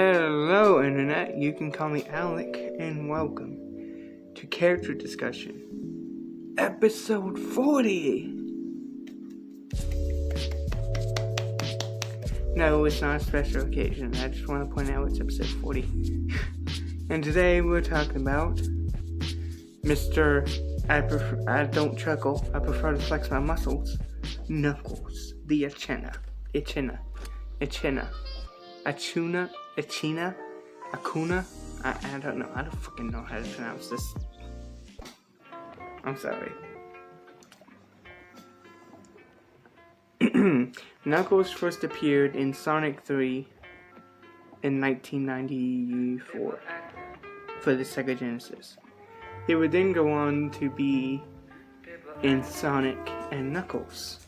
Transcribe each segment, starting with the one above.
Hello Internet, you can call me Alec, and welcome to Character Discussion, Episode 40! No, it's not a special occasion, I just want to point out it's Episode 40. And today we're talking about Mr. I don't chuckle, I prefer to flex my muscles, Knuckles, the Echina, Akuna? I don't know. I don't fucking know how to pronounce this. I'm sorry. Knuckles first appeared in Sonic 3 in 1994 for the Sega Genesis. He would then go on to be in Sonic and Knuckles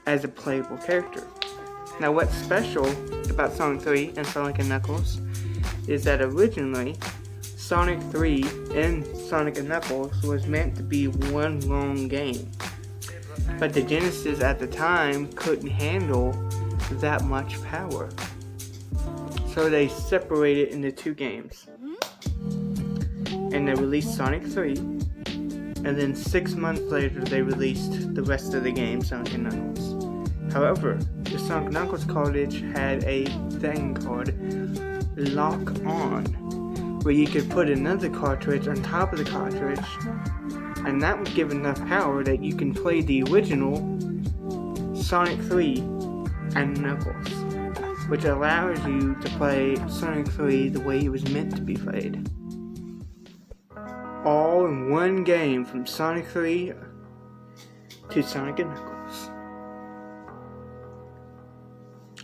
as a playable character. Now, what's special about Sonic 3 and Sonic and Knuckles is that originally Sonic 3 and Sonic and Knuckles was meant to be one long game. But the Genesis at the time couldn't handle that much power. So they separated into two games. And they released Sonic 3. And then 6 months later they released the rest of the game, Sonic and Knuckles. However, the Sonic Knuckles cartridge had a thing called Lock On, where you could put another cartridge on top of the cartridge, and that would give enough power that you can play the original Sonic 3 and Knuckles, which allows you to play Sonic 3 the way it was meant to be played. All in one game from Sonic 3 to Sonic and Knuckles.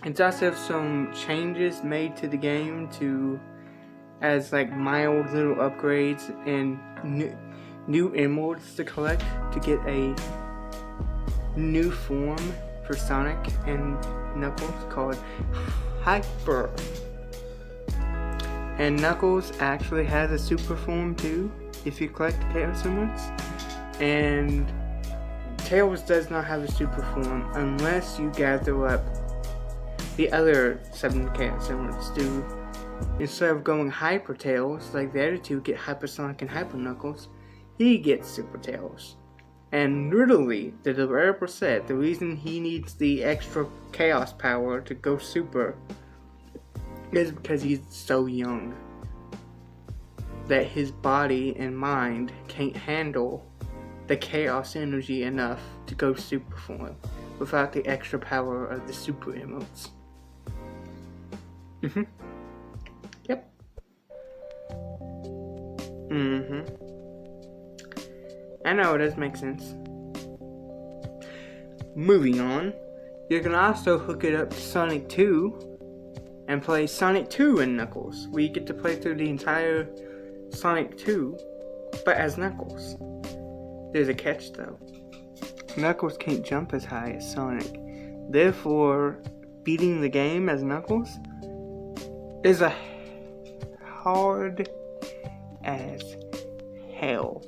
It's also some changes made to the game as like mild little upgrades and new emeralds to collect to get a new form for Sonic and Knuckles called Hyper. And Knuckles actually has a super form too, if you collect the Chaos Emeralds. And Tails does not have a super form unless you gather up the other 7 Chaos Emeralds do. Instead of going Hyper Tails, like the other two get Hyper Sonic and Hyper Knuckles, he gets Super Tails. And literally, the developer said the reason he needs the extra Chaos power to go Super is because he's so young that his body and mind can't handle the Chaos energy enough to go Super form without the extra power of the Super Emeralds. Yep. I know, it does make sense. Moving on, you can also hook it up to Sonic 2 and play Sonic 2 and Knuckles, where you get to play through the entire Sonic 2, but as Knuckles. There's a catch though. Knuckles can't jump as high as Sonic. Therefore, beating the game as Knuckles is a hard as hell.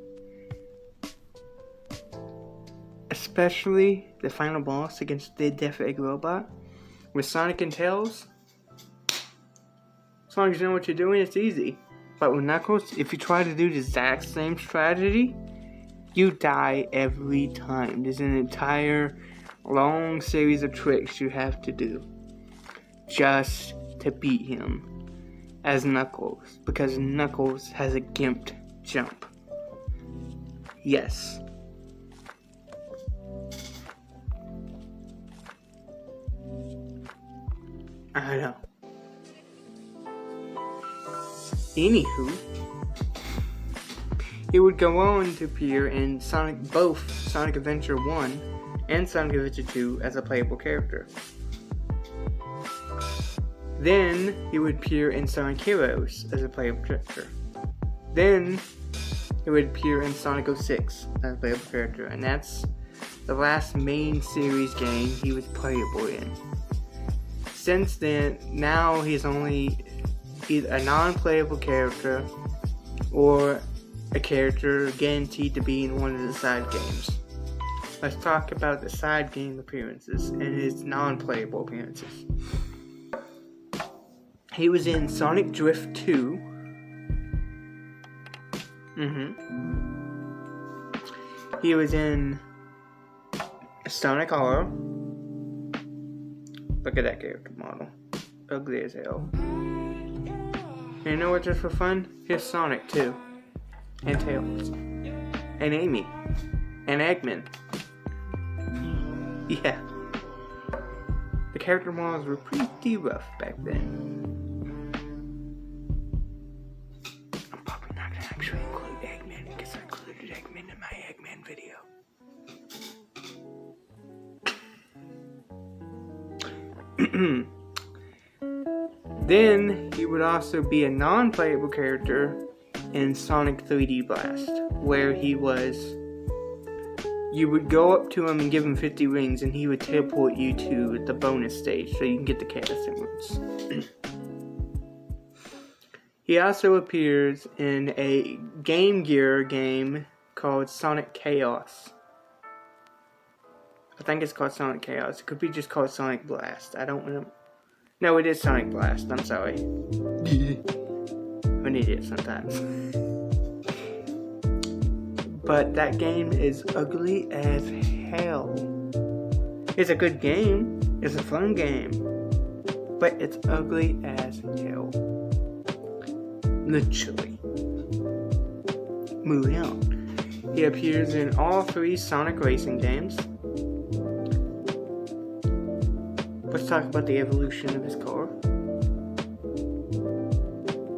Especially the final boss against the Death Egg Robot. With Sonic and Tails, as long as you know what you're doing, it's easy. But with Knuckles, if you try to do the exact same strategy, you die every time. There's an entire long series of tricks you have to do just to beat him as Knuckles, because Knuckles has a gimped jump. Yes. I know. Anywho, he would go on to appear in both Sonic Adventure 1 and Sonic Adventure 2 as a playable character. Then he would appear in Sonic Heroes as a playable character. Then he would appear in Sonic 06 as a playable character, and that's the last main series game he was playable in. Since then, now he's only either a non-playable character or a character guaranteed to be in one of the side games. Let's talk about the side game appearances and his non-playable appearances. He was in Sonic Drift 2. He was in Sonic R. Look at that character model. Ugly as hell. And you know what, just for fun? Here's Sonic too. And Tails. And Amy. And Eggman. Yeah. The character models were pretty rough back then. I'm probably not going to actually include Eggman because I included Eggman in my Eggman video. Then he would also be a non-playable character in Sonic 3D Blast, where you would go up to him and give him 50 rings and he would teleport you to the bonus stage so you can get the Chaos Emeralds. He also appears in a Game Gear game called Sonic Chaos. I think it's called Sonic Chaos. It could be just called Sonic Blast. I don't remember. No, it is Sonic Blast. I'm sorry. I'm an idiot sometimes. But that game is ugly as hell. It's a good game. It's a fun game. But it's ugly as hell. Literally. Moving on. He appears in all 3 Sonic racing games. Let's talk about the evolution of his car.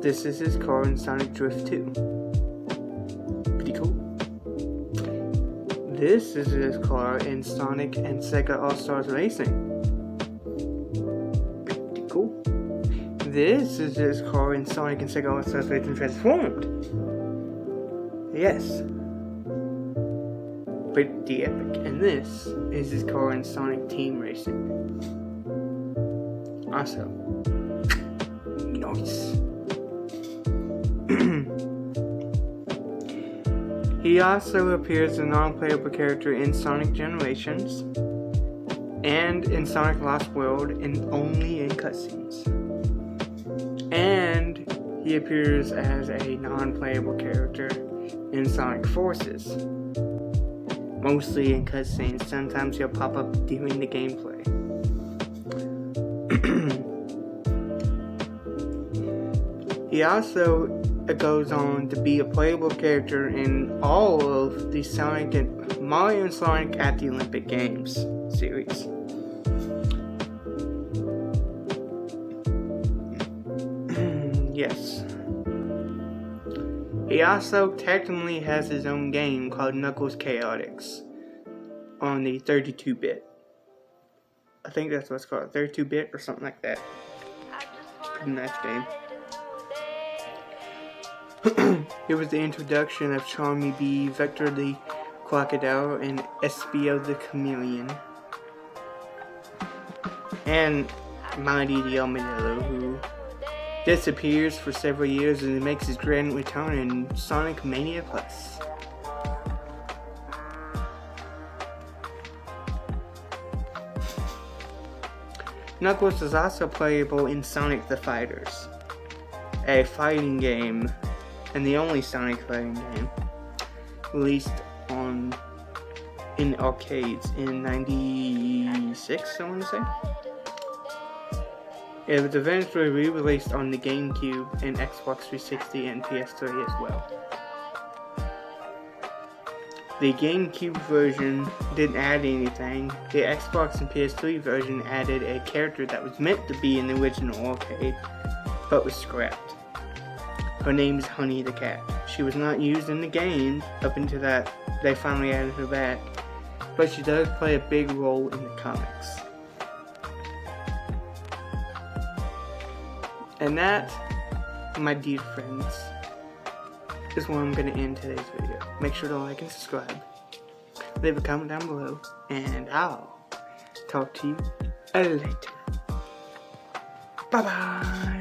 This is his car in Sonic Drift 2. Pretty cool. This is his car in Sonic and Sega All-Stars Racing. Pretty cool. This is his car in Sonic and Sega All-Stars Racing Transformed. Yes. Pretty epic. And this is his car in Sonic Team Racing. Awesome. Nice. He also appears as a non-playable character in Sonic Generations and in Sonic Lost World, and only in cutscenes. And he appears as a non-playable character in Sonic Forces, mostly in cutscenes. Sometimes he'll pop up during the gameplay. He also goes on to be a playable character in all of the Sonic and Mario and Sonic at the Olympic Games series. Yes. He also technically has his own game called Knuckles Chaotix on the 32-bit. I think that's what it's called, 32-bit or something like that. Pretty nice game. It was the introduction of Charmy Bee, Vector the Crocodile, and Espio the Chameleon. And Mighty the Armadillo, who disappears for several years and makes his grand return in Sonic Mania Plus. Knuckles is also playable in Sonic the Fighters, a fighting game, and the only Sonic fighting game released in arcades in '96, I want to say. It was eventually re-released on the GameCube and Xbox 360 and PS3 as well. The GameCube version didn't add anything. The Xbox and PS3 version added a character that was meant to be in the original arcade, but was scrapped. Her name is Honey the Cat. She was not used in the game up until that they finally added her back, but she does play a big role in the comics. And that, my dear friends, is where I'm going to end today's video. Make sure to like and subscribe. Leave a comment down below, and I'll talk to you later. Bye bye.